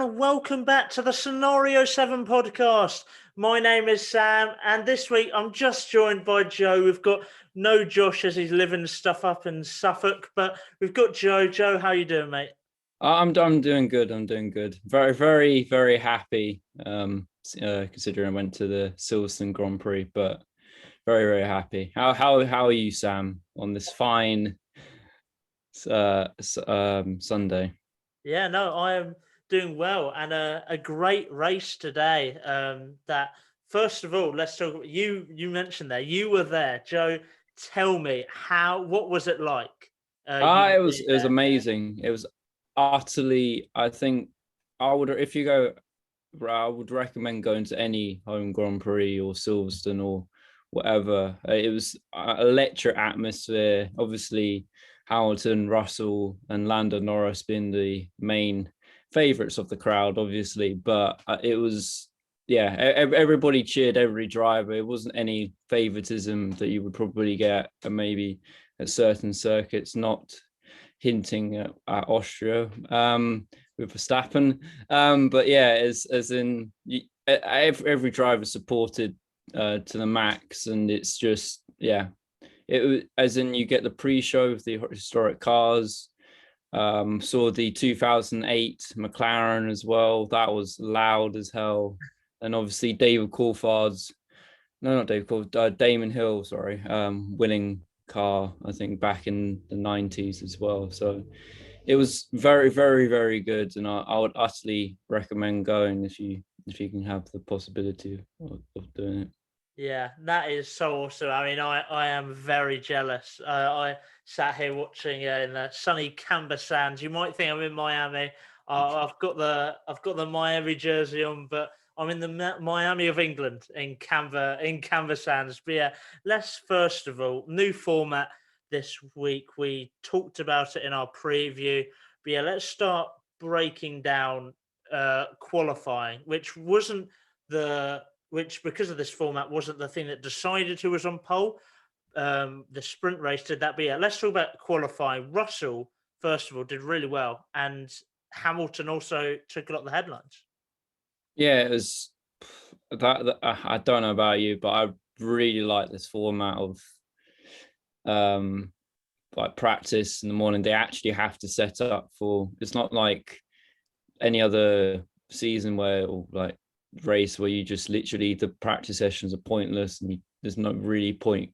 and welcome back to the Scenario 7 podcast. My name is Sam, and this week I'm just joined by Joe. We've got no Josh as he's living stuff up in Suffolk, but we've got Joe. Joe, how you doing, mate? I'm doing good. I'm doing good. Very happy. Considering I went to the Silverstone Grand Prix, but very happy. How are you, Sam, on this fine Sunday? Yeah, no, I am doing well, and a great race today. That first of all, let's talk about you. You mentioned there you were there, Joe. Tell me what was it like? You It was amazing. It was utterly. I think if you go, I would recommend going to any home Grand Prix or Silverstone or whatever. It was an electric atmosphere. Obviously, Hamilton, Russell, and Lando Norris being the main favourites of the crowd, obviously. But it was, yeah, everybody cheered every driver. It wasn't any favoritism that you would probably get maybe at certain circuits, not hinting at Austria with Verstappen. But yeah, as in every driver supported to the max, and it's just it was as in you get the pre-show of the historic cars. Saw the 2008 McLaren as well. That was loud as hell, and obviously Damon Hill, sorry, winning car, I think back in the 90s as well. So it was very good, and I would utterly recommend going if you can have the possibility of doing it. Yeah, that is so awesome. I mean, I am very jealous. I sat here watching in the sunny Canberra Sands. You might think I'm in Miami. I've got the Miami jersey on, but I'm in the Miami of England in Canberra Sands. But yeah, let's first of all, new format this week. We talked about it in our preview. But yeah, let's start breaking down qualifying, which because of this format wasn't the thing that decided who was on pole. The sprint race did that. But yeah, let's talk about qualifying. Russell, first of all, did really well, and Hamilton also took a lot of the headlines. Yeah, it was that I don't know about you, but I really like this format of like practice in the morning. They actually have to set up for. It's not like any other season where, or like race, where you just literally the practice sessions are pointless, and there's no really point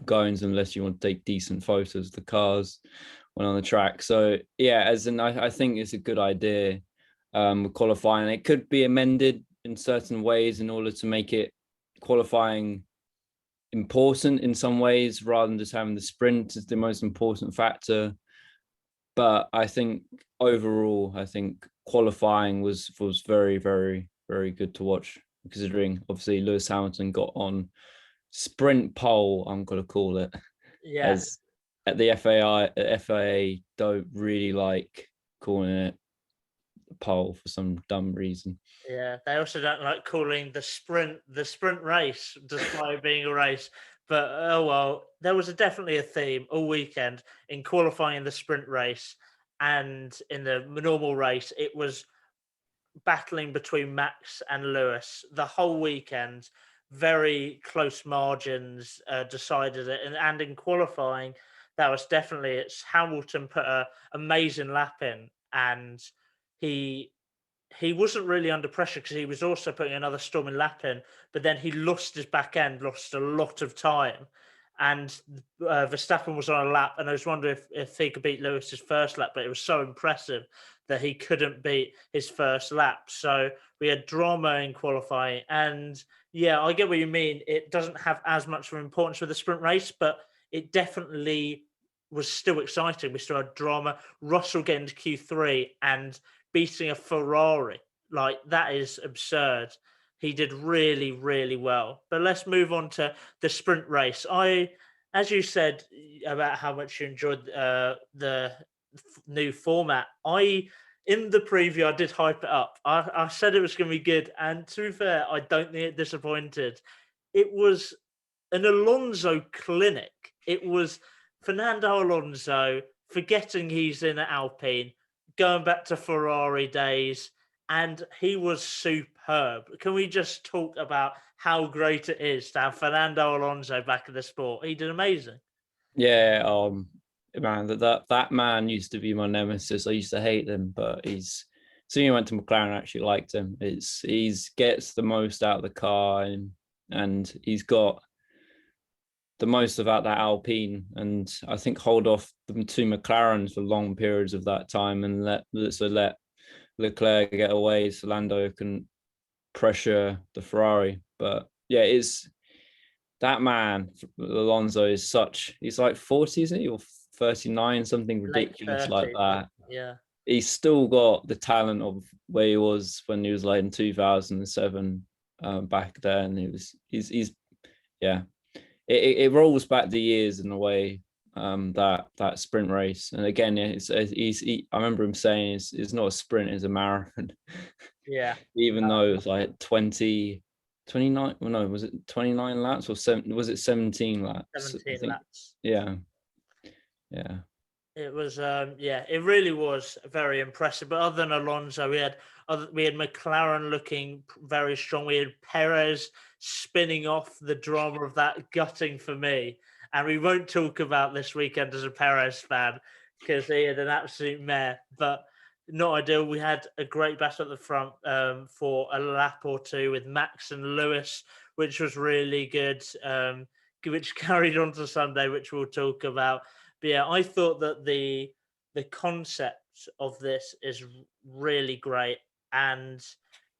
going unless you want to take decent photos of the cars when on the track. So yeah, I think it's a good idea with qualifying. It could be amended in certain ways in order to make it qualifying important in some ways, rather than just having the sprint as the most important factor. But I think overall, I think qualifying was very good to watch, considering obviously Lewis Hamilton got on sprint pole, I'm going to call it. Yeah. As at the FIA don't really like calling it pole for some dumb reason. Yeah, they also don't like calling the sprint race, despite being a race. But oh well, there was definitely a theme all weekend in qualifying the sprint race, and in the normal race, it was battling between Max and Lewis the whole weekend. Very close margins decided it, and in qualifying, that was definitely it's Hamilton put a amazing lap in, and he he wasn't really under pressure because he was also putting another storming lap in, but then he lost his back end, lost a lot of time. And Verstappen was on a lap, and I was wondering if he could beat Lewis's first lap, but it was so impressive that he couldn't beat his first lap. So we had drama in qualifying. And yeah, I get what you mean. It doesn't have as much of importance with the sprint race, but it definitely was still exciting. We still had drama. Russell getting to Q3 and beating a Ferrari. Like, that is absurd. He did really well. But let's move on to the sprint race. As you said about how much you enjoyed the new format, in the preview, I did hype it up. I said it was going to be good. And to be fair, I don't think it disappointed. It was an Alonso clinic. It was Fernando Alonso forgetting he's in Alpine, going back to Ferrari days, and he was superb. Can we just talk about how great it is to have Fernando Alonso back in the sport? He did amazing. Yeah, man, that man used to be my nemesis. I used to hate him, but soon he went to McLaren, I actually liked him. He's gets the most out of the car, and he's got the most about that Alpine, and I think hold off the two McLarens for long periods of that time, and let Leclerc get away so Lando can pressure the Ferrari. But yeah, it's that man Alonso is he's like 40, isn't he, or 39, something Late ridiculous like 30s, that. yeah. He's still got the talent of where he was when he was like in 2007, back then. He's yeah, it rolls back the years in a way, that sprint race. And again, I remember him saying it's not a sprint, it's a marathon. Yeah. Even though it was like 29, well, no, was it 29 laps or was it 17 laps? I 17 think. laps. Yeah. It was, yeah, it really was very impressive. But other than Alonso, we had McLaren looking very strong. We had Perez spinning off the drama of that gutting for me. And we won't talk about this weekend as a Perez fan because he had an absolute mare. But not ideal. We had a great battle at the front, for a lap or two with Max and Lewis, which was really good. Which carried on to Sunday, which we'll talk about. But yeah, I thought that the concept of this is really great, and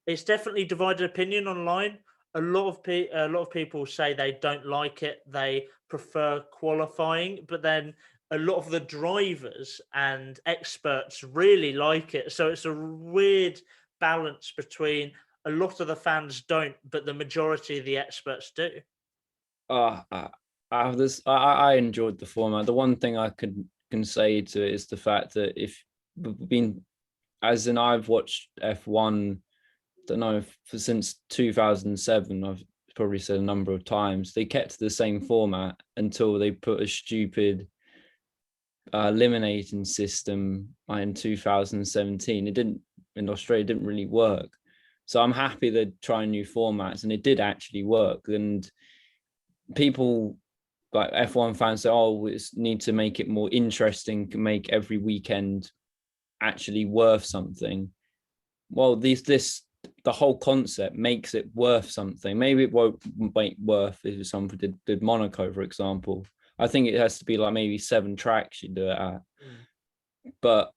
it's definitely divided opinion online. A lot of people say they don't like it; they prefer qualifying, but then a lot of the drivers and experts really like it. So it's a weird balance between a lot of the fans don't, but the majority of the experts do. I have this. I enjoyed the format. The one thing I can say to it is the fact that if been as in I've watched F1, don't know since 2007. I've probably said a number of times they kept the same format until they put a stupid eliminating system in 2017. It didn't in Australia. It didn't really work. So I'm happy they're trying new formats, and it did actually work. And people like F1 fans say, "Oh, we need to make it more interesting, make every weekend actually worth something." Well, the whole concept makes it worth something. Maybe it won't make worth if someone did Monaco, for example. I think it has to be like maybe 7 tracks you do it at. But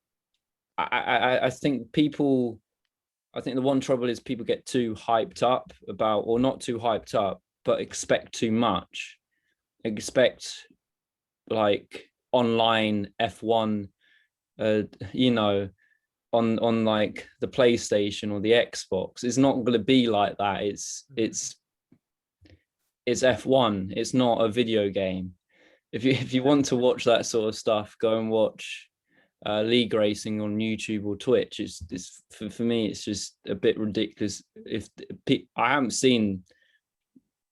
I think people, I think the one trouble is people get too hyped up about, or not too hyped up, but expect too much. Expect like online F1, you know, on like the PlayStation or the Xbox. It's not going to be like that. It's F1. It's not a video game. If you want to watch that sort of stuff, go and watch league racing on YouTube or Twitch. It's for me, it's just a bit ridiculous. If I haven't seen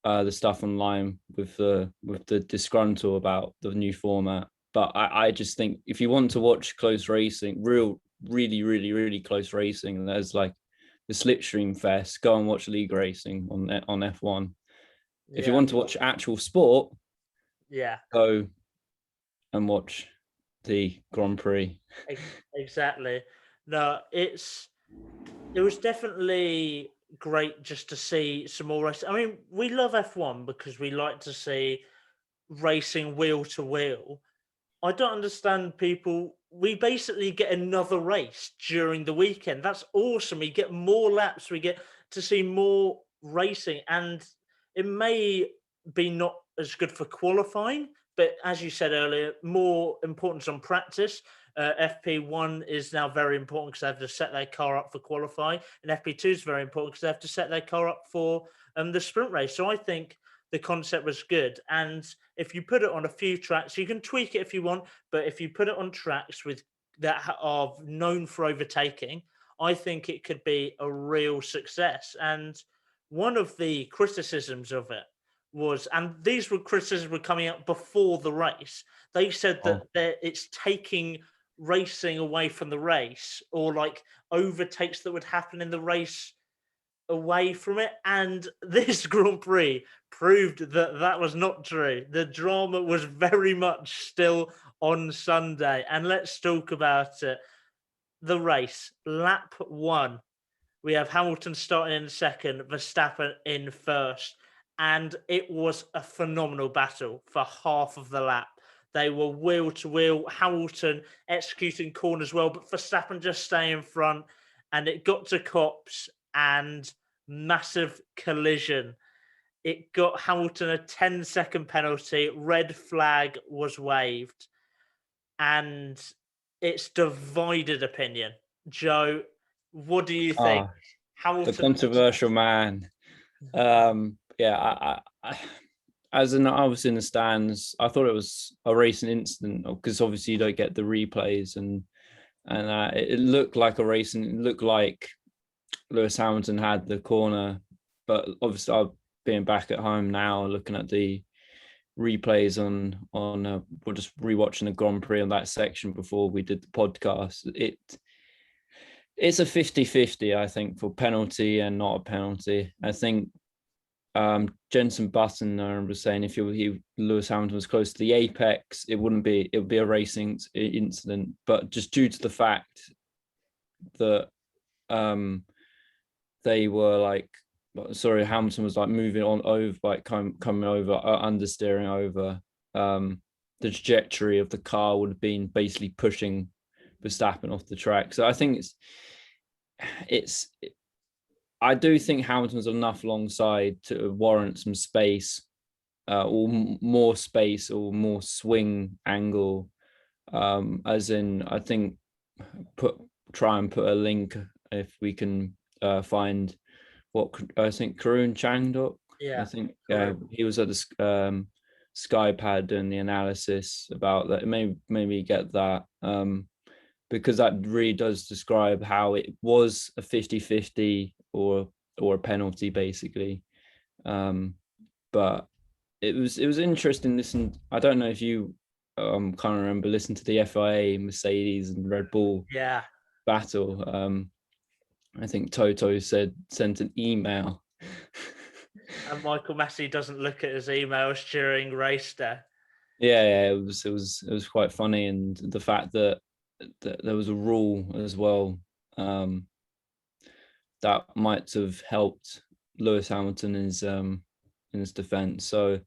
the stuff online with the disgruntle about the new format, but I just think if you want to watch close racing, really close racing, and there's like the Slipstream Fest, go and watch league racing on F1. Yeah. If you want to watch actual sport, yeah, go and watch the Grand Prix. exactly. No, it was definitely great just to see some more racing. I mean, we love F1 because we like to see racing wheel to wheel. I don't understand people. We basically get another race during the weekend. That's awesome. We get more laps. We get to see more racing, and it may be not as good for qualifying, but as you said earlier, more importance on practice. FP1 is now very important because they have to set their car up for qualifying, and FP2 is very important because they have to set their car up for the sprint race. So I think the concept was good, and if you put it on a few tracks, you can tweak it if you want, but if you put it on tracks with that are known for overtaking, I think it could be a real success. And one of the criticisms of it was, and these were criticisms were coming up before the race, they said that it's taking racing away from the race, or like overtakes that would happen in the race away from it. And this Grand Prix proved that that was not true. The drama was very much still on Sunday. And let's talk about it. The race, lap one. We have Hamilton starting in second, Verstappen in first. And it was a phenomenal battle for half of the lap. They were wheel to wheel, Hamilton executing corners well, but Verstappen just staying in front. And it got to Cops and massive collision. It got Hamilton a 10-second penalty. Red flag was waved. And it's divided opinion. Joe, what do you think? Ah, the Hamilton. controversial man. Yeah, as I was in the stands, I thought it was a racing incident because obviously you don't get the replays, and it looked like a racing. It looked like Lewis Hamilton had the corner, but obviously I've been back at home now looking at the replays on we're just rewatching the Grand Prix on that section before we did the podcast. It's a 50-50, I think, for penalty and not a penalty. I think Jenson Button, I remember saying, if Lewis Hamilton was close to the apex, it would be a racing incident. But just due to the fact that they were like, sorry, Hamilton was like moving on over, like coming over, understeering over, the trajectory of the car would have been basically pushing Verstappen off the track. So I think I do think Hamilton was enough alongside to warrant some space, or more space, or more swing angle. As in, I think try and put a link if we can find what I think Karun Changdok. Yeah, I think correct. he was at the Skypad doing the analysis about that. Maybe get that. Because that really does describe how it was a 50-50 or a penalty basically. But it was interesting. Listen, I don't know if you kind of remember listening to the FIA, Mercedes and Red Bull Yeah. battle. I think Toto sent an email. And Michael Massey doesn't look at his emails during race day. Yeah, it was quite funny, and the fact that there was a rule as well that might have helped Lewis Hamilton in his defense. So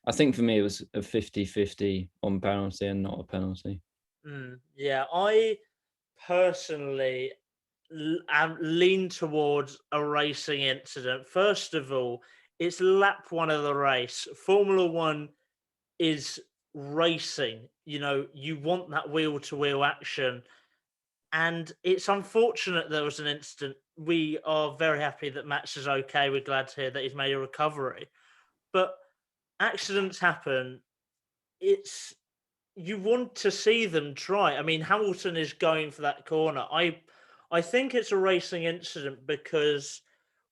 I think for me it was a 50-50 on penalty and not a penalty. Yeah, I personally lean towards a racing incident. First of all, it's lap one of the race. Formula One is racing. You know, you want that wheel to wheel action. And it's unfortunate there was an incident. We are very happy that Max is okay. We're glad to hear that he's made a recovery. But accidents happen. You want to see them try. I mean, Hamilton is going for that corner. I think it's a racing incident because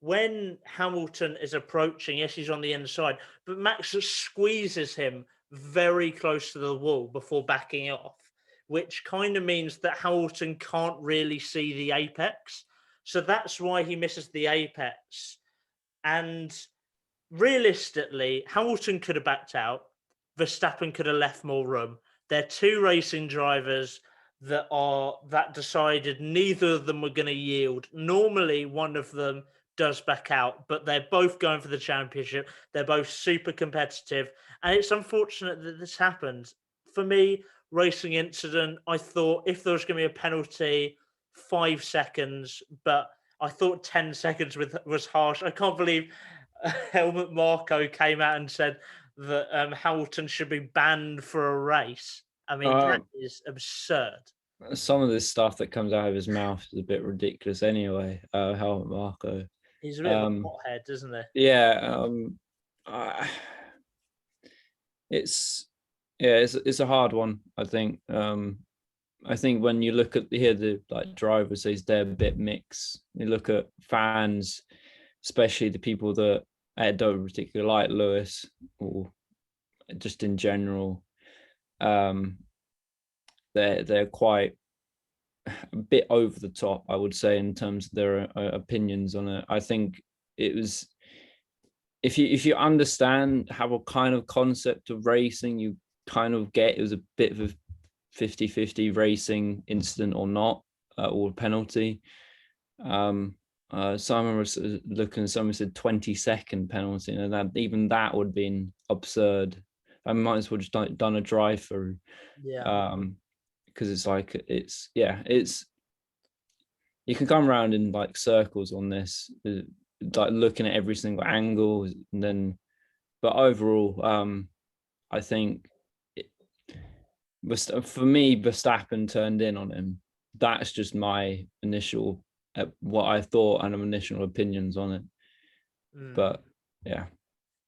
when Hamilton is approaching, yes, he's on the inside, but Max squeezes him very close to the wall before backing off, which kind of means that Hamilton can't really see the apex. So that's why he misses the apex. And realistically, Hamilton could have backed out. Verstappen could have left more room. They're two racing drivers that decided neither of them were going to yield. Normally, one of them does back out, but they're both going for the championship. They're both super competitive, and it's unfortunate that this happened. For me, racing incident. I thought if there was going to be a penalty, 5 seconds, but I thought 10 seconds was harsh. I can't believe Helmut Marko came out and said that Hamilton should be banned for a race. I mean, that is absurd. Some of this stuff that comes out of his mouth is a bit ridiculous anyway. Helmut Marko. He's a bit of a pothead, isn't he? Yeah. It's a hard one, I think. I think when you look at the like drivers, they're a bit mixed. You look at fans, especially the people that don't particularly like Lewis, or just in general. they're quite a bit over the top, I would say, in terms of their opinions on it. I think it was, if you understand how a kind of concept of racing, you kind of get it was a bit of a 50-50 racing incident or not, or penalty. Simon was looking, someone said 20-second penalty, and that even that would have been absurd. I might as well just done a drive through. Yeah. Because it's like it's you can come around in like circles on this, like looking at every single angle, and then but overall, I think for me, Verstappen turned in on him. That's just my initial what I thought and initial opinions on it. But yeah.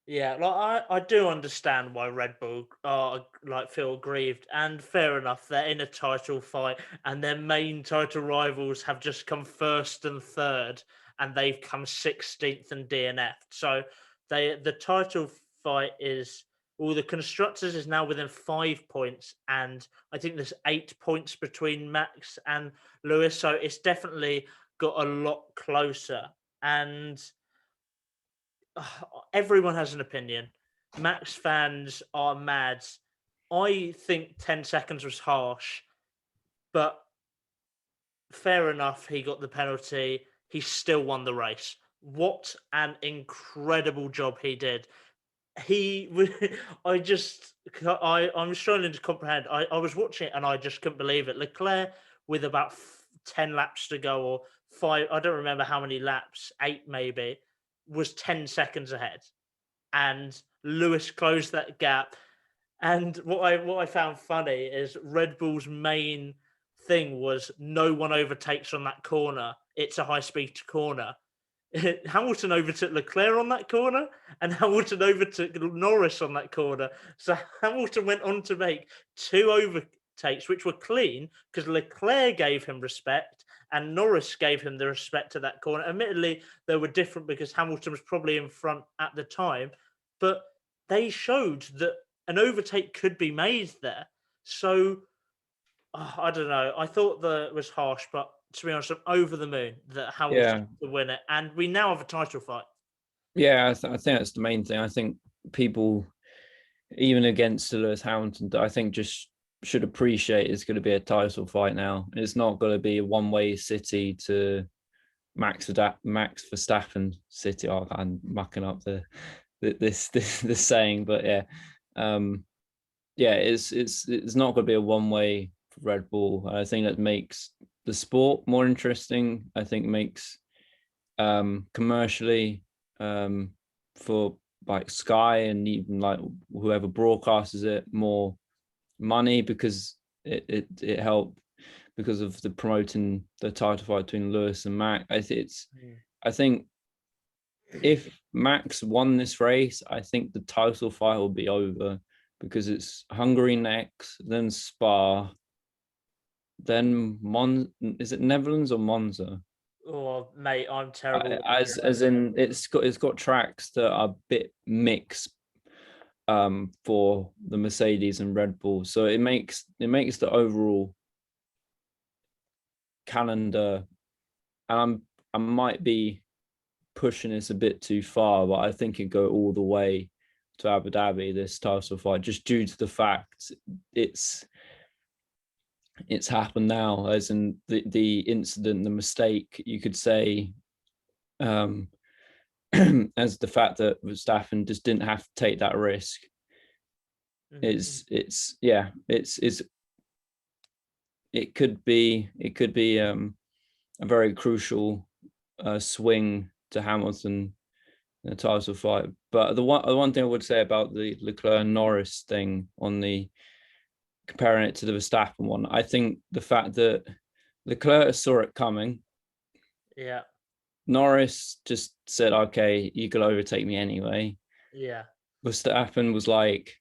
Yeah, like I do understand why Red Bull are like feel aggrieved, and fair enough. They're in a title fight, and their main title rivals have just come first and third, and they've come 16th and DNF'd. So the title fight is, well, the constructors is now within 5 points, and I think there's 8 points between Max and Lewis. So it's definitely got a lot closer, and everyone has an opinion. Max fans are mad. I think 10 seconds was harsh, but fair enough. He got the penalty. He still won the race. What an incredible job he did. He, I'm struggling to comprehend. I was watching it and I just couldn't believe it. Leclerc with about 10 laps to go, or five, I don't remember how many laps, 8 maybe, was 10 seconds ahead, and Lewis closed that gap. And what I found funny is Red Bull's main thing was no one overtakes on that corner. It's a high speed corner. Hamilton overtook Leclerc on that corner, and Hamilton overtook Norris on that corner. So Hamilton went on to make 2 overtakes, which were clean because Leclerc gave him respect and Norris gave him the respect to that corner. Admittedly, they were different because Hamilton was probably in front at the time, but they showed that an overtake could be made there. So I don't know. I thought that it was harsh, but to be honest, I'm over the moon that Hamilton to win it, and we now have a title fight. Yeah, I think that's the main thing. I think people, even against Lewis Hamilton, I think just should appreciate it's going to be a title fight now. It's not going to be a one-way city to Max Verstappen city. Oh, I'm mucking up this saying, but yeah, it's not going to be a one-way Red Bull. I think that makes the sport more interesting. I think makes commercially for like Sky and even like whoever broadcasts it more money, because it helped because of the promoting the title fight between Lewis and Max. I think if Max won this race, I think the title fight will be over, because it's Hungary next, then Spa, then is it Netherlands or Monza? Oh, mate, I'm terrible. As in it's got tracks that are a bit mixed for the Mercedes and Red Bull, so it makes the overall calendar, and I might be pushing this a bit too far, but I think it go all the way to Abu Dhabi, this title fight, just due to the fact it's happened now, as in the incident, the mistake, you could say, as the fact that Verstappen just didn't have to take that risk. It could be a very crucial swing to Hamilton in the title fight. But the one thing I would say about the Leclerc and Norris thing, on the comparing it to the Verstappen one, I think the fact that Leclerc saw it coming. Yeah. Norris just said, okay, you could overtake me anyway. Yeah. Verstappen was like,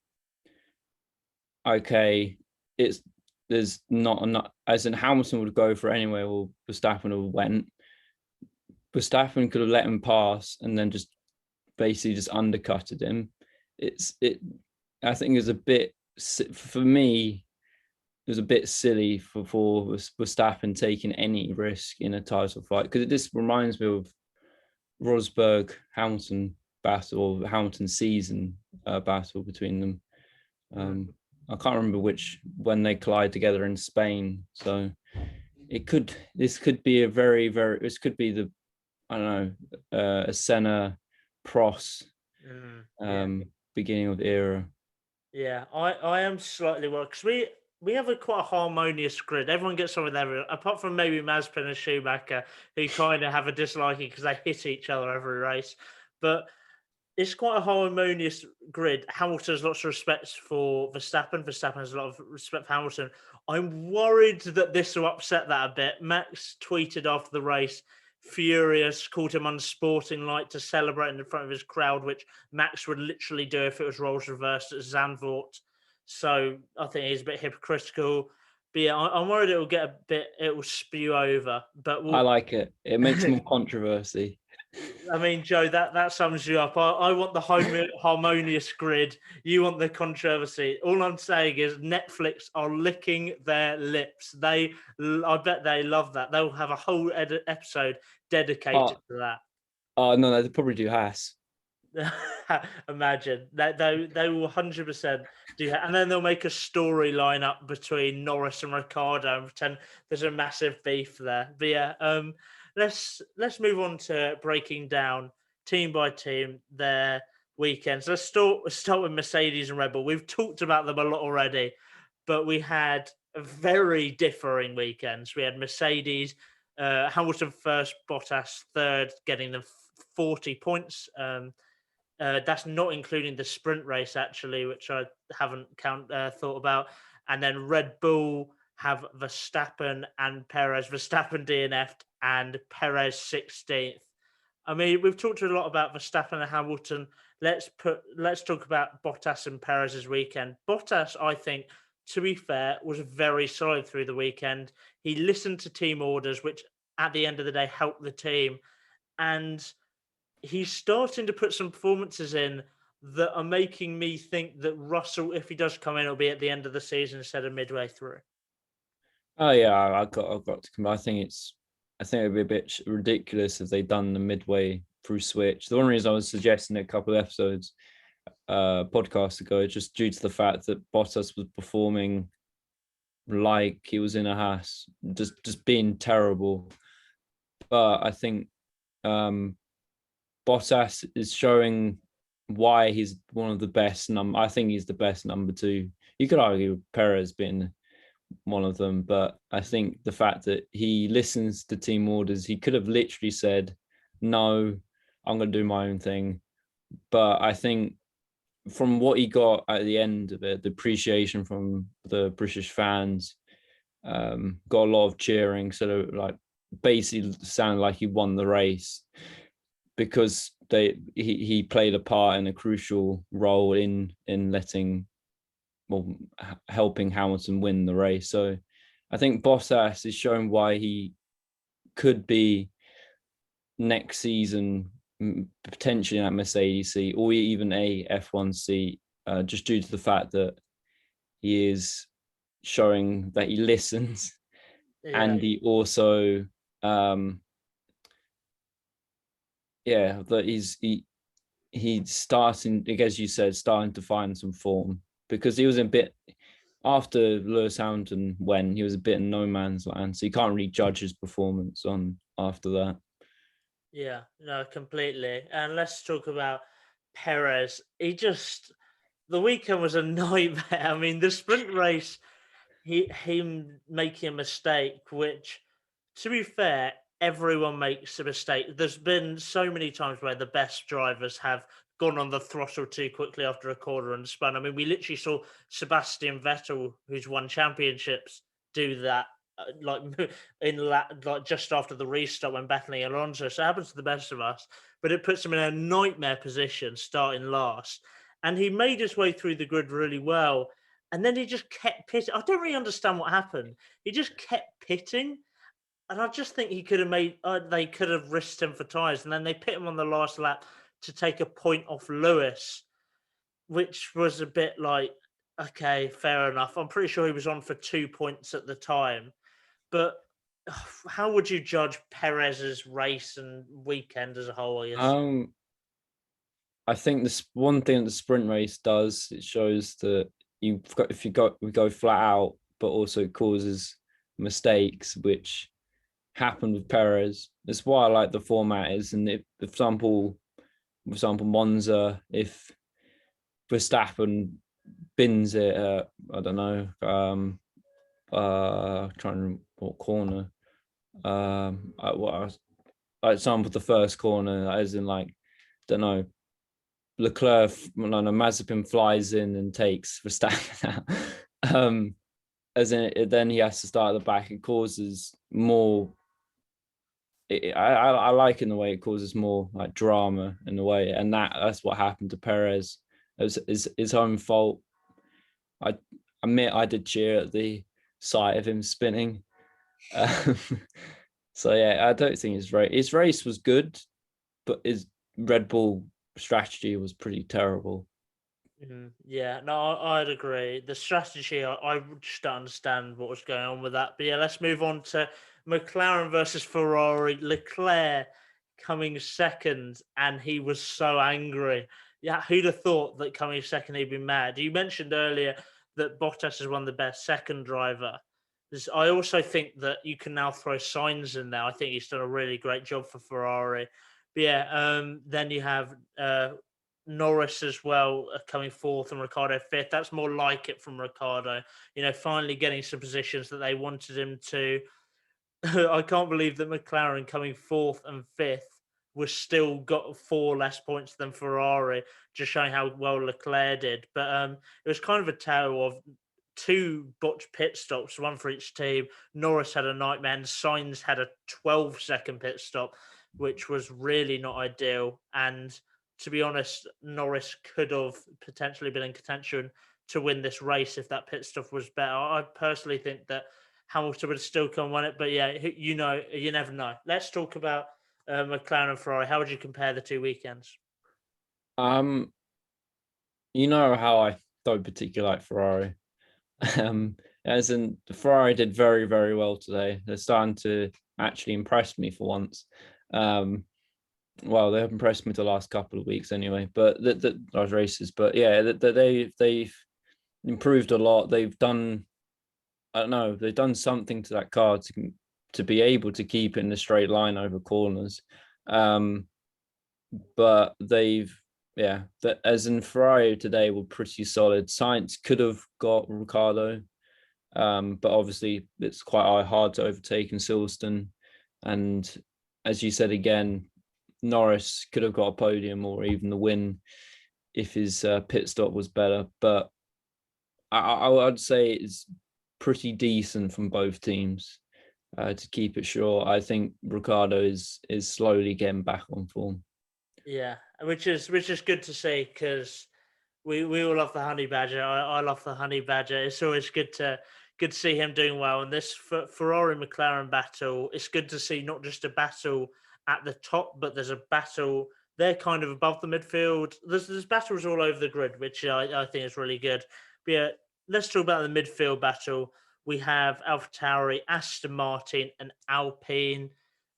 okay, there's not enough, as in Hamilton would go for it anyway, or Verstappen would have went. Verstappen could have let him pass and then just basically just undercutted him. I think is a bit, for me, was a bit silly for Verstappen taking any risk in a title fight, because this reminds me of Rosberg Hamilton battle, or Hamilton season battle between them. I can't remember when they collide together in Spain. So this could be this could be the, I don't know, a Senna Prost beginning of the era. Yeah, I am slightly worried because we have a quite harmonious grid. Everyone gets on with everyone, apart from maybe Mazepin and Schumacher, who kind of have a disliking because they hit each other every race. But it's quite a harmonious grid. Hamilton has lots of respect for Verstappen. Verstappen has a lot of respect for Hamilton. I'm worried that this will upset that a bit. Max tweeted after the race, furious, called him unsporting like to celebrate in front of his crowd, which Max would literally do if it was roles reversed at Zandvoort. So I think he's a bit hypocritical. But yeah, I'm worried it will spew over. But I like it. It makes more controversy. I mean, Joe, that sums you up. I want the harmonious grid. You want the controversy. All I'm saying is Netflix are licking their lips. I bet they love that. They'll have a whole episode dedicated to that. Oh no, they probably do Haas. Imagine that they will 100% do that, and then they'll make a storyline up between Norris and Ricciardo and pretend there's a massive beef there. But yeah, let's move on to breaking down team by team their weekends. Let's start with Mercedes and Red Bull. We've talked about them a lot already, but we had very differing weekends. We had Mercedes, Hamilton first, Bottas third, getting them 40 points. That's not including the sprint race, actually, which I haven't thought about. And then Red Bull have Verstappen and Perez. Verstappen DNF'd and Perez 16th. I mean, we've talked a lot about Verstappen and Hamilton. Let's talk about Bottas and Perez's weekend. Bottas, I think, to be fair, was very solid through the weekend. He listened to team orders, which at the end of the day helped the team. And he's starting to put some performances in that are making me think that Russell, if he does come in, will be at the end of the season instead of midway through. Oh yeah, I've got to come. I think it'd be a bit ridiculous if they'd done the midway through switch. The one reason I was suggesting a couple of episodes, podcasts ago, is just due to the fact that Bottas was performing like he was in a Haas, just being terrible. But I think Bottas is showing why he's one of the best. I think he's the best number two. You could argue Perez being one of them, but I think the fact that he listens to team orders, he could have literally said, no, I'm going to do my own thing. But I think from what he got at the end of it, the appreciation from the British fans, got a lot of cheering. So like basically sounded like he won the race, because he played a part in a crucial role in helping Hamilton win the race. So I think Bottas is showing why he could be next season potentially in that Mercedes seat, or even a F1 seat, just due to the fact that he is showing that he listens, and he also that he's starting, as you said, starting to find some form, because he was a bit, after Lewis Hamilton when he was a bit in no man's land, so you can't really judge his performance on after that. Yeah, no, completely. And let's talk about Perez. The weekend was a nightmare. I mean, the sprint race, him making a mistake, which, to be fair, everyone makes a mistake. There's been so many times where the best drivers have gone on the throttle too quickly after a corner and spun. I mean, we literally saw Sebastian Vettel, who's won championships, do that like just after the restart when battling Alonso. So it happens to the best of us, but it puts him in a nightmare position starting last. And he made his way through the grid really well. And then he just kept pitting. I don't really understand what happened. He just kept pitting. And I just think he could have they could have risked him for tyres. And then they pit him on the last lap to take a point off Lewis, which was a bit like, Okay, fair enough. I'm pretty sure he was on for 2 points at the time. But how would you judge Perez's race and weekend as a whole? I guess. Um, I think this one thing that the sprint race does, it shows that if we go flat out, but also causes mistakes, which happened with Perez. That's why I like the format is, and if, for example, Monza, if Verstappen bins it at, I don't know, trying to remember what corner, what I was, like example, the first corner, as in like, don't know, Leclerc, no, no, Mazepin flies in and takes Verstappen out. As in, then he has to start at the back. It causes more. I like in the way it causes more like drama in the way, and that's what happened to Perez. It was his own fault. I admit I did cheer at the sight of him spinning. Um, so yeah, I don't think his race was good, but his Red Bull strategy was pretty terrible. Yeah, no, I'd agree. The strategy, I just don't understand what was going on with that. But yeah, let's move on to McLaren versus Ferrari. Leclerc coming second, and he was so angry. Yeah, who'd have thought that coming second he'd be mad? You mentioned earlier that Bottas is one of the best second driver. I also think that you can now throw signs in there. I think he's done a really great job for Ferrari. But yeah, then you have Norris as well coming fourth and Ricardo fifth. That's more like it from Ricardo. Finally getting some positions that they wanted him to. I can't believe that McLaren coming fourth and fifth was still got 4 less points than Ferrari, just showing how well Leclerc did. But it was kind of a tale of two botched pit stops, one for each team. Norris had a nightmare, and Sainz had a 12-second pit stop, which was really not ideal. And to be honest, Norris could have potentially been in contention to win this race if that pit stop was better. I personally think that Hamilton would still come and win it, but yeah, you never know. Let's talk about McLaren and Ferrari. How would you compare the two weekends? Um, you know how I don't particularly like Ferrari. As in Ferrari did very, very well today. They're starting to actually impress me for once. Um, well, they have impressed me the last couple of weeks anyway, but those races. But yeah, they've improved a lot. They've done, I don't know, they've done something to that car to be able to keep it in a straight line over corners. Um, but they've yeah, that as in Ferrari today were pretty solid. Sainz could have got Ricardo, but obviously it's quite hard to overtake in Silverstone. And as you said again, Norris could have got a podium or even the win if his pit stop was better. But I'd say it's pretty decent from both teams to keep it short. I think Ricardo is slowly getting back on form. Yeah, which is good to see because we all love the honey badger. I love the honey badger. It's always good to see him doing well. And this Ferrari McLaren battle, it's good to see not just a battle at the top, but there's a battle. They're kind of above the midfield. There's battles all over the grid, which I think is really good. But yeah, let's talk about the midfield battle. We have AlphaTauri, Aston Martin, and Alpine.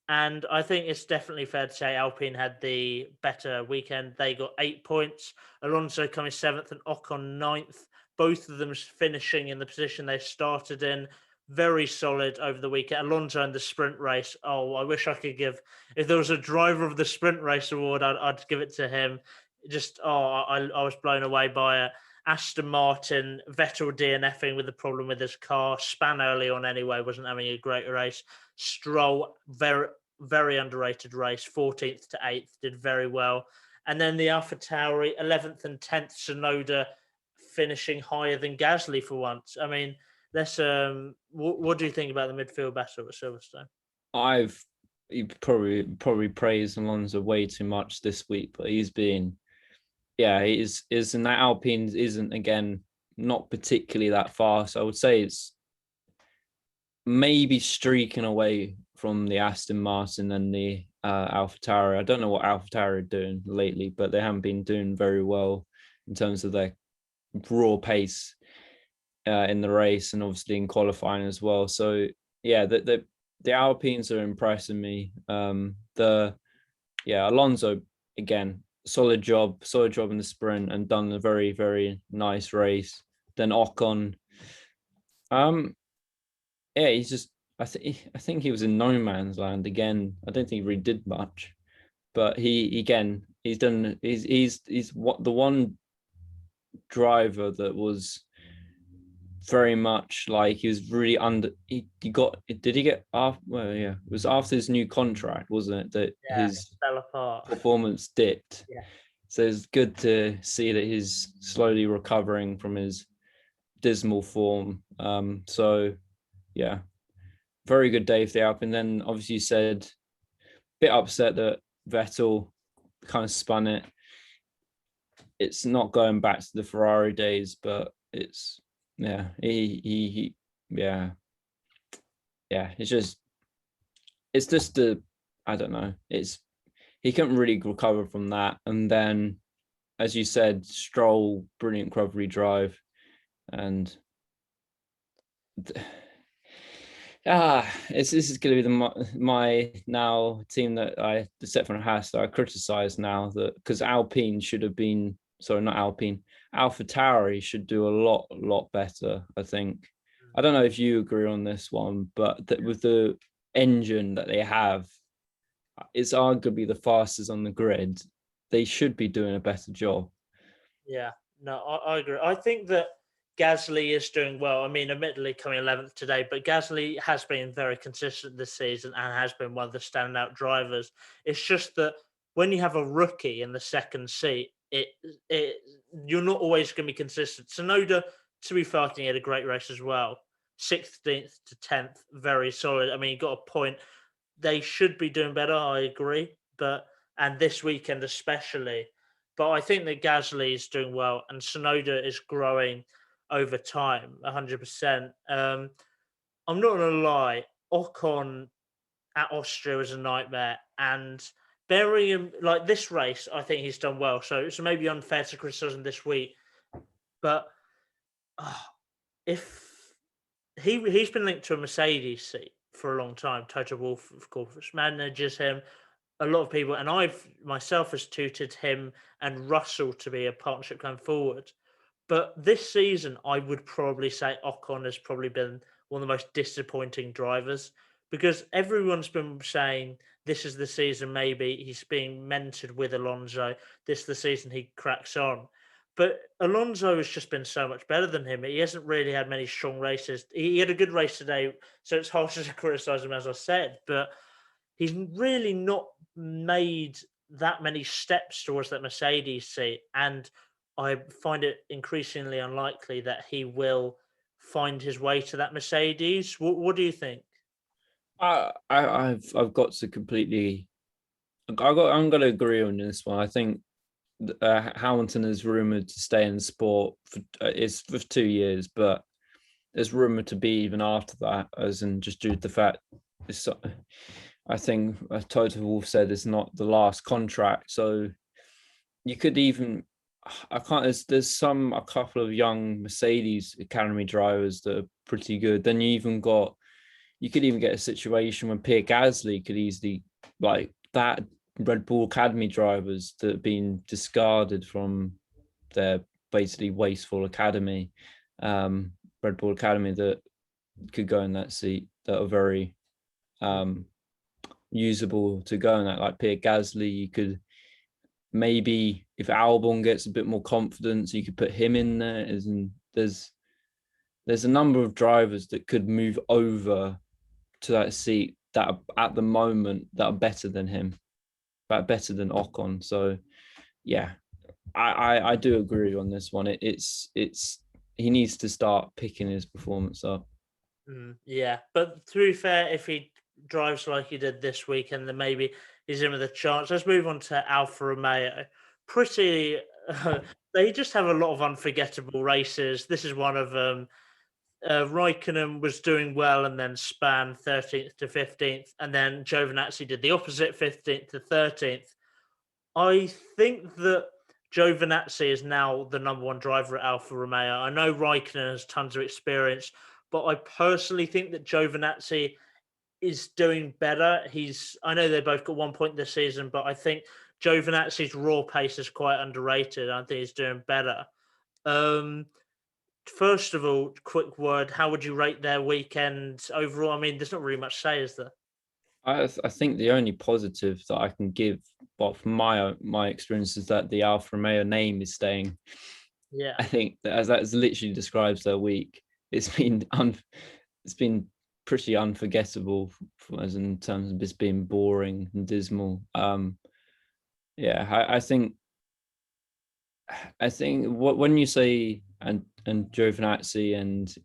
And I think it's definitely fair to say Alpine had the better weekend. They got 8 points. Alonso coming seventh and Ocon ninth. Both of them finishing in the position they started in. Very solid over the weekend. Alonso in the sprint race. Oh, I wish I could give. If there was a driver of the sprint race award, I'd give it to him. Just I was blown away by it. Aston Martin, Vettel DNFing with the problem with his car. Span early on anyway, wasn't having a great race. Stroll, very, very underrated race, 14th to 8th, did very well. And then the Alpha Tauri, 11th and 10th, Sonoda finishing higher than Gasly for once. I mean, let's what do you think about the midfield battle at Silverstone? I've he probably praised Alonso way too much this week, but he's been yeah, he is and that Alpine isn't again not particularly that fast. I would say it's maybe streaking away from the Aston Martin and the AlphaTauri. I don't know what AlphaTauri are doing lately, but they haven't been doing very well in terms of their raw pace in the race and obviously in qualifying as well. So yeah, the Alpines are impressing me. Alonso again, solid job in the sprint and done a very, very nice race. Then Ocon, he's just I think he was in no man's land again. I don't think he really did much, but he's what the one driver that was very much like he was really under he got did he get off well yeah it was after his new contract, wasn't it, that Yeah, it his fell apart. performance dipped. Yeah. So it's good to see that he's slowly recovering from his dismal form. So yeah, very good day for the Alpine. Then obviously you said bit upset that Vettel kind of spun it. It's not going back to the Ferrari days, but it's he yeah it's just the I don't know, it's he couldn't really recover from that. And then as you said, Stroll, brilliant recovery drive. And this is going to be my now team that I the Stefan Haas that I criticise now, that because Alpine should have been not Alpine, AlphaTauri should do a lot better. I think I don't know if you agree on this one, but that with the engine that they have, it's arguably the fastest on the grid. They should be doing a better job. Yeah, no, I agree. I think that Gasly is doing well. I mean, admittedly coming 11th today, but Gasly has been very consistent this season and has been one of the standout drivers. It's just that when you have a rookie in the second seat, it you're not always going to be consistent. Tsunoda, to be fair, I think he had a great race as well. 16th to 10th, very solid. I mean, he got a point. They should be doing better, I agree. And this weekend especially. But I think that Gasly is doing well and Tsunoda is growing over time, 100%. I'm not going to lie, Ocon at Austria was a nightmare. And bearing him, like this race, I think he's done well. So it's maybe unfair to criticize him this week. But if he's been linked to a Mercedes seat for a long time, Toto Wolff, of course, manages him. A lot of people, and I've myself has tutored him and Russell to be a partnership going forward. But this season, I would probably say Ocon has probably been one of the most disappointing drivers because everyone's been saying this is the season, maybe he's being mentored with Alonso. This is the season he cracks on. But Alonso has just been so much better than him. He hasn't really had many strong races. He had a good race today, so it's hard to criticize him, as I said. But he's really not made that many steps towards that Mercedes seat. And I find it increasingly unlikely that he will find his way to that Mercedes. What do you think? I've got to completely. I'm going to agree on this one. I think Hamilton is rumored to stay in sport for 2 years, but there's rumored to be even after that, as in just due to the fact it's. I think Toto Wolff said it's not the last contract, so you could even. I can't. There's a couple of young Mercedes Academy drivers that are pretty good. Then you could even get a situation when Pierre Gasly could easily, like that, Red Bull Academy drivers that have been discarded from their basically wasteful academy, Red Bull Academy, that could go in that seat, that are very usable to go in that, like Pierre Gasly. You could maybe, if Albon gets a bit more confidence, you could put him in there. As in, there's a number of drivers that could move over to that seat that are, at the moment, that are better than him, but better than Ocon. So yeah, I do agree on this one. It's he needs to start picking his performance up. Yeah, but to be fair, if he drives like he did this weekend, then maybe he's in with a chance. Let's move on to Alfa Romeo. Pretty, they just have a lot of unforgettable races. This is one of them. Raikkonen was doing well and then span 13th to 15th, and then Giovinazzi did the opposite, 15th to 13th. I think that Giovinazzi is now the number one driver at Alfa Romeo. I know Raikkonen has tons of experience, but I personally think that Giovinazzi is doing better. I know they both got 1 point this season, but I think Giovinazzi's raw pace is quite underrated. I think he's doing better. Um, First of all, quick word: how would you rate their weekend overall? I mean, there's not really much to say, is there? I think the only positive that I can give, well, from my experience, is that the Alfa Romeo name is staying. Yeah, I think that as that literally describes their week. It's been pretty unforgettable, as in terms of just being boring and dismal. Yeah, I think what when you say and Giovinazzi, and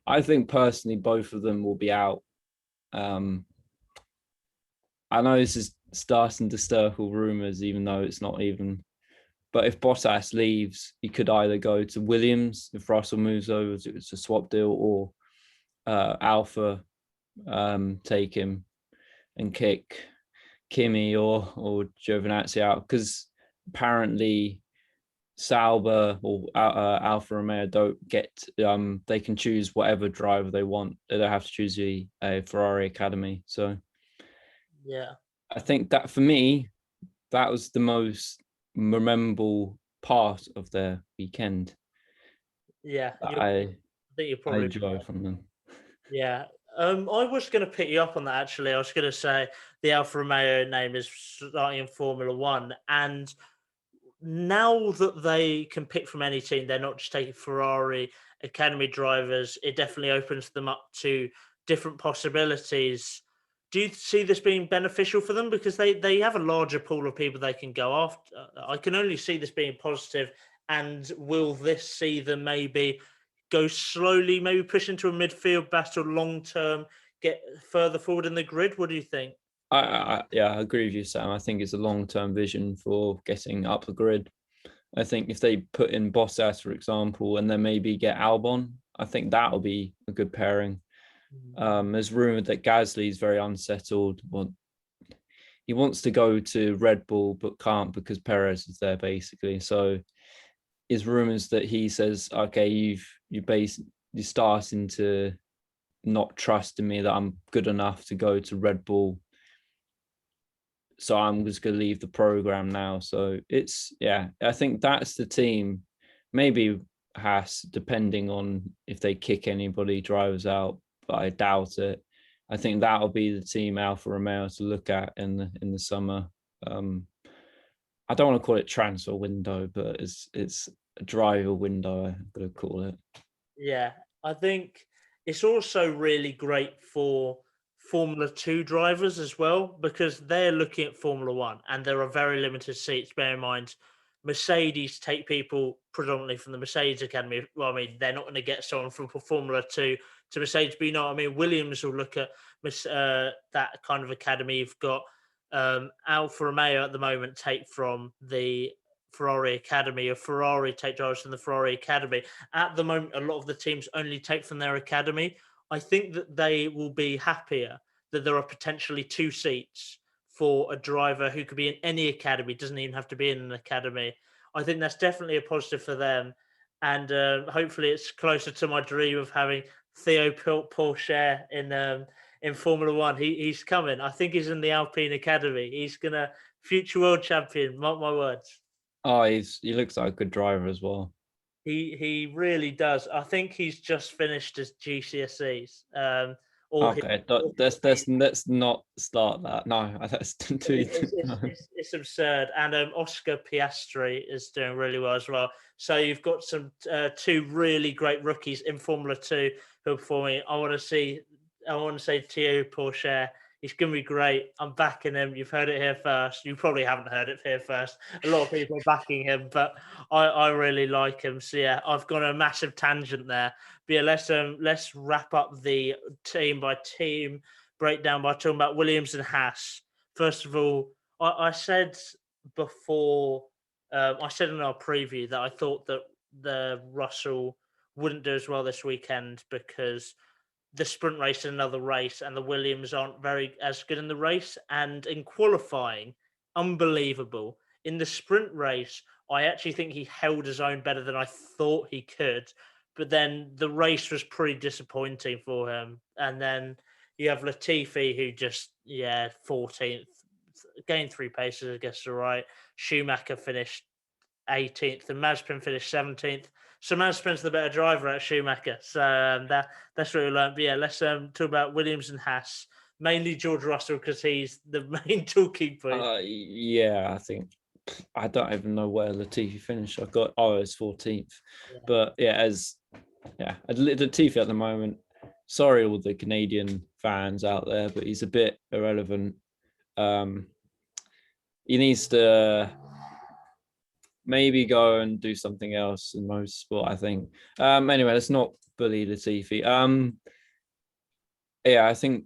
I think personally both of them will be out. Um, I know this is starting to circle rumors, even though it's not even. But if Bottas leaves, he could either go to Williams if Russell moves over. It's a swap deal, or Alpha take him and kick Kimi or Giovinazzi out, because apparently Sauber or Alfa Romeo don't get they can choose whatever driver they want. They don't have to choose a Ferrari Academy. So yeah, I think that for me, that was the most memorable part of their weekend yeah. that I think you're I probably enjoy from them. yeah. I was going to pick you up on that actually. I was going to say the Alfa Romeo name is starting in Formula One, and now that they can pick from any team, they're not just taking Ferrari Academy drivers. It definitely opens them up to different possibilities. Do you see this being beneficial for them because they have a larger pool of people they can go after? I can only see this being positive. And will this see them maybe go slowly, maybe push into a midfield battle long term, get further forward in the grid? What do you think? Yeah, I agree with you, Sam. I think it's a long-term vision for getting up the grid. I think if they put in Bottas, for example, and then maybe get Albon, I think that'll be a good pairing. There's rumored that Gasly is very unsettled. Well, he wants to go to Red Bull but can't because Perez is there, basically. So is rumors that he says, okay, you're starting to not trust in me that I'm good enough to go to Red Bull, so I'm just going to leave the program now. So yeah, I think that's the team. Maybe Haas, depending on if they kick anybody drivers out, but I doubt it. I think that'll be the team Alfa Romeo to look at in the summer. I don't want to call it transfer window, but it's a driver window, I'm going to call it. Yeah, I think it's also really great for Formula 2 drivers as well because they're looking at Formula 1 and there are very limited seats. Bear in mind, Mercedes take people predominantly from the Mercedes Academy. Well, I mean, they're not going to get someone from Formula 2 to Mercedes, but you know what I mean? Williams will look at that kind of academy. You've got Alfa Romeo at the moment take from the Ferrari Academy, or Ferrari take drivers from the Ferrari Academy. At the moment, a lot of the teams only take from their academy. I think that they will be happier that there are potentially two seats for a driver who could be in any academy, doesn't even have to be in an academy. I think that's definitely a positive for them. And hopefully it's closer to my dream of having Theo Pourchaire in Formula One. He's coming. I think he's in the Alpine Academy. He's going to future world champion, mark my words. Oh, he looks like a good driver as well. He really does. I think he's just finished his GCSEs. Or his, Okay, or let's not start that. No, that's too. No. it's absurd. And Oscar Piastri is doing really well as well. So you've got some two really great rookies in Formula Two who are performing. I want to say Theo Pourchaire. He's going to be great. I'm backing him. You've heard it here first. You probably haven't heard it here first. A lot of people are backing him, but I really like him. So yeah, I've gone a massive tangent there. But yeah, let's wrap up the team by team breakdown by talking about Williams and Haas. First of all, I said before, I said in our preview that I thought that the Russell wouldn't do as well this weekend because the sprint race is another race and the Williams aren't very as good in the race. And in qualifying, unbelievable. In the sprint race, I actually think he held his own better than I thought he could. But then the race was pretty disappointing for him. And then you have Latifi, who just, 14th, gained 3 paces, I guess, all right. Schumacher finished 18th, and Mazepin finished 17th. So Mazepin's the better driver at Schumacher. So that's what we learned. But yeah, let's talk about Williams and Haas. Mainly George Russell because he's the main talking point. Yeah, I think I don't even know where Latifi finished. It's 14th. Yeah. But Latifi at the moment. Sorry, all the Canadian fans out there, but he's a bit irrelevant. He needs to maybe go and do something else in motorsport, I think. Anyway, let's not bully Latifi. I think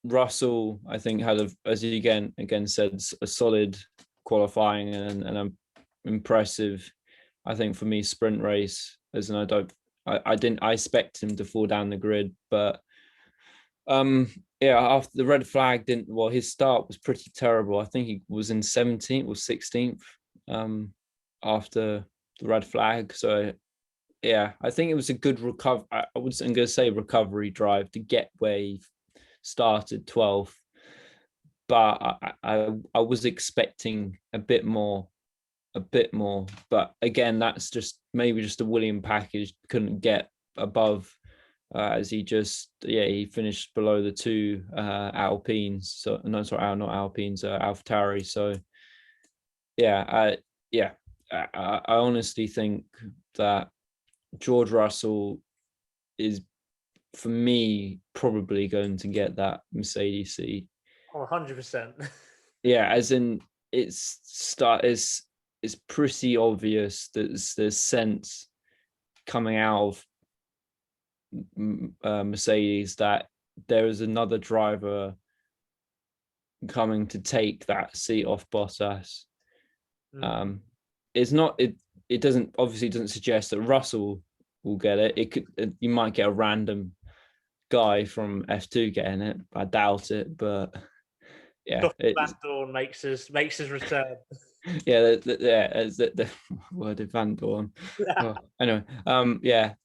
Russell, I think, had as he again said, a solid qualifying and an impressive, I think, for me, sprint race. I didn't expect him to fall down the grid, but after the red flag his start was pretty terrible. I think he was in 17th or 16th after the red flag. So I think it was a good recovery. I wasn't going to say recovery drive to get where he started 12th, but I was expecting a bit more. But again, that's just maybe just a William package. Couldn't get above as he finished below the 2 Alpines. So no, sorry, not Alpines, AlphaTauri. So I honestly think that George Russell is, for me, probably going to get that Mercedes seat. 100%. Yeah, as in it's pretty obvious that there's sense coming out of Mercedes that there is another driver coming to take that seat off Bottas. It's not it doesn't suggest that Russell will get it. You might get a random guy from F2 getting it. I doubt it, but Van Dorn makes his return. The word of Van Dorn. Anyway,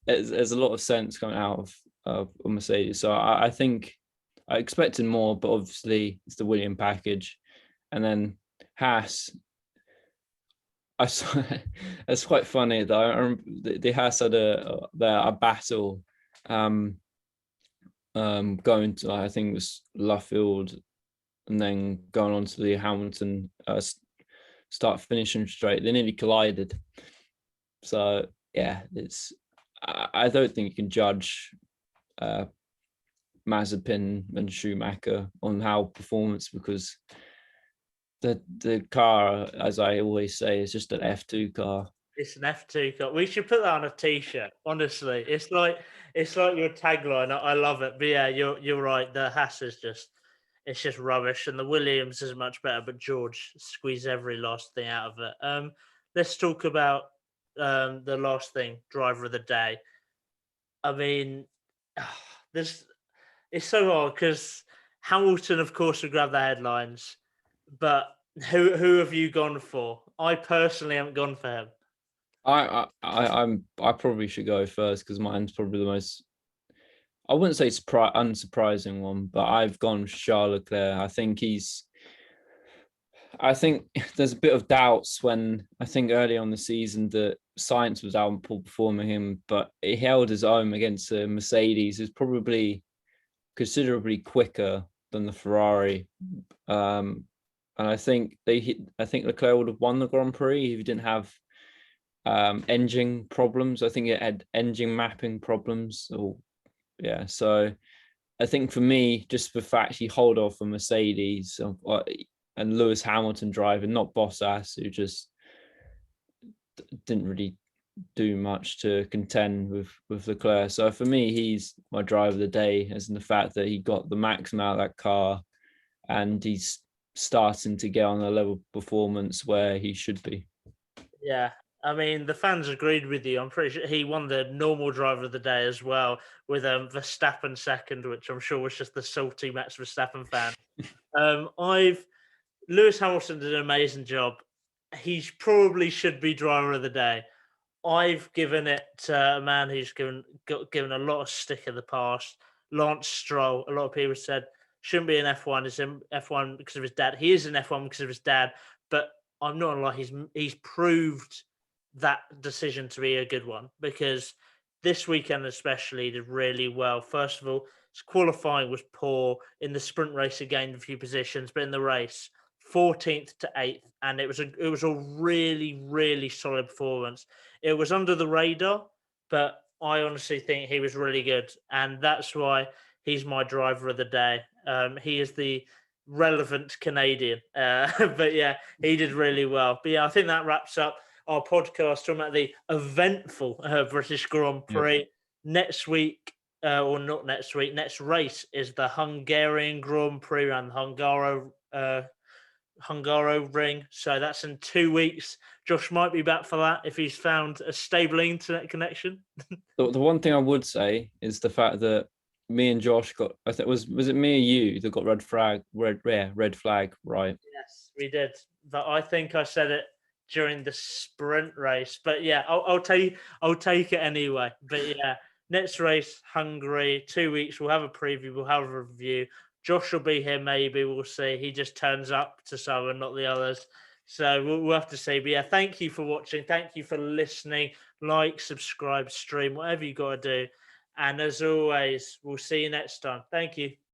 there's a lot of sense coming out of Mercedes. So I think I expected more, but obviously it's the William package, and then Haas. I saw it's quite funny though. I remember the Haas had a battle, going to, I think it was Luffield, and then going on to the Hamilton start finishing straight. They nearly collided. So I don't think you can judge Mazepin and Schumacher on how performance, because the car, as I always say, is just an F2 car. It's an F2 car. We should put that on a t-shirt. Honestly, it's like your tagline. I love it. But yeah, you're right. The Haas is just rubbish, and the Williams is much better. But George squeezed every last thing out of it. Let's talk about the last thing, driver of the day. I mean, it's so hard because Hamilton, of course, would grab the headlines, but who have you gone for? I personally haven't gone for him. I probably should go first because mine's probably the most, I wouldn't say unsurprising one, but I've gone Charles Leclerc. I think there's a bit of doubts when I think early on the season that Sainz was outperforming him, but he held his own against the Mercedes, who's probably considerably quicker than the Ferrari. And I think Leclerc would have won the Grand Prix if he didn't have engine problems. I think it had engine mapping problems. So I think for me, just the fact he hold off a Mercedes and Lewis Hamilton driving, not Bottas, who just didn't really do much to contend with Leclerc. So for me, he's my driver of the day, as in the fact that he got the maximum out of that car and he's starting to get on a level of performance where he should be. Yeah. I mean, the fans agreed with you. I'm pretty sure he won the normal driver of the day as well, with Verstappen second, which I'm sure was just the salty Max Verstappen fan. Lewis Hamilton did an amazing job. he probably should be driver of the day. I've given it to a man who's given a lot of stick in the past. Lance Stroll. A lot of people said shouldn't be an F1. It's in F1 because of his dad. He is an F1 because of his dad. But I'm not gonna lie, he's proved that decision to be a good one because this weekend especially he did really well. First of all, his qualifying was poor. In the sprint race, he gained a few positions, but in the race, 14th to 8th, and it was a really solid performance. It was under the radar, but I honestly think he was really good, and that's why he's my driver of the day. He is the relevant Canadian, but yeah, he did really well. But yeah, I think that wraps up our podcast talking about the eventful British Grand Yep. Prix. Next week, or not next week, next race is the Hungarian Grand Prix and Hungaro ring. So that's in 2 weeks. Josh might be back for that if he's found a stable internet connection. The one thing I would say is the fact that me and Josh got, I think was it me or you that got red flag right? Yes, we did. But I think I said it during the sprint race. But yeah, I'll take it anyway. But yeah, next race, Hungary, 2 weeks. We'll have a preview. We'll have a review. Josh will be here. Maybe we'll see. He just turns up to some and not the others. So we'll have to see. But yeah, thank you for watching. Thank you for listening. Like, subscribe, stream, whatever you got to do. And as always, we'll see you next time. Thank you.